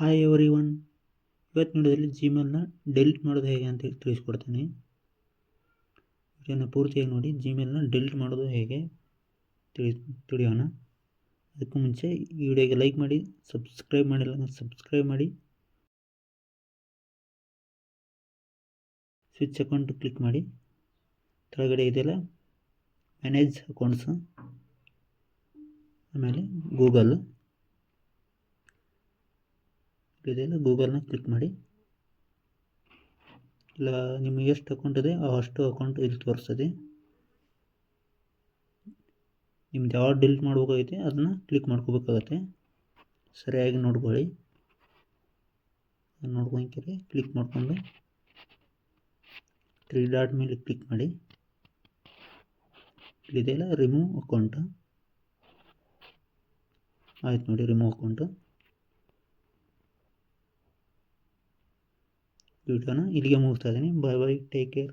Hi everyone, ಇವತ್ತು ವಿಡಿಯೋದಲ್ಲಿ ಜಿಮೇಲ್ನ delete ಮಾಡೋದು ಹೇಗೆ ಅಂತ ತಿಳಿಸ್ಕೊಡ್ತೀನಿ. ವಿಡಿಯೋನ ಪೂರ್ತಿಯಾಗಿ ನೋಡಿ. ಜಿಮೇಲ್ನ ಡಿಲೀಟ್ ಮಾಡೋದು ಹೇಗೆ ತಿಳಿಯೋಣ. ಅದಕ್ಕೂ ಮುಂಚೆ ಈ ವಿಡಿಯೋಗೆ ಲೈಕ್ ಮಾಡಿ, ಸಬ್ಸ್ಕ್ರೈಬ್ ಮಾಡಿಲ್ಲ ಸಬ್ಸ್ಕ್ರೈಬ್ ಮಾಡಿ, ಸ್ವಿಚ್ ಅಕೌಂಟ್ ಕ್ಲಿಕ್ ಮಾಡಿ. ಕೆಳಗಡೆ ಇದೆಲ್ಲ ಮ್ಯಾನೇಜ್ ಅಕೌಂಟ್ಸ್, ಆಮೇಲೆ ಗೂಗಲ್ ಇದೆಲ್ಲ ಗೂಗಲ್ನ ಕ್ಲಿಕ್ ಮಾಡಿ. ಇಲ್ಲ ನಿಮಗೆ ಎಷ್ಟು ಅಕೌಂಟ್ ಇದೆ ಅಷ್ಟು ಅಕೌಂಟ್ ಇಲ್ಲಿ ತೋರಿಸ್ತದೆ. ನಿಮ್ದು ಯಾವ್ದು ಡಿಲೀಟ್ ಮಾಡ್ಬೇಕಾಗೈತೆ ಅದನ್ನ ಕ್ಲಿಕ್ ಮಾಡ್ಕೋಬೇಕಾಗತ್ತೆ. ಸರಿಯಾಗಿ ನೋಡ್ಕೊಳ್ಳಿ. ನೋಡ್ಕೊಂಡ್ರೆ ಕ್ಲಿಕ್ ಮಾಡ್ಕೊಂಡು 3 ಡಾಟ್ ಮೇಲೆ ಕ್ಲಿಕ್ ಮಾಡಿ. ಇದೆಲ್ಲ ರಿಮೂವ್ ಅಕೌಂಟ್ ಆಯ್ತು ನೋಡಿ. ರಿಮೂವ್ ಅಕೌಂಟ್ ವಿಡಿಯೋನ ಇಲ್ಲಿಗೆ ಮುಗಿಸ್ತಾ ಇದ್ದೀನಿ. ಬಾಯ್ ಬಾಯ್, ಟೇಕ್ ಕೇರ್.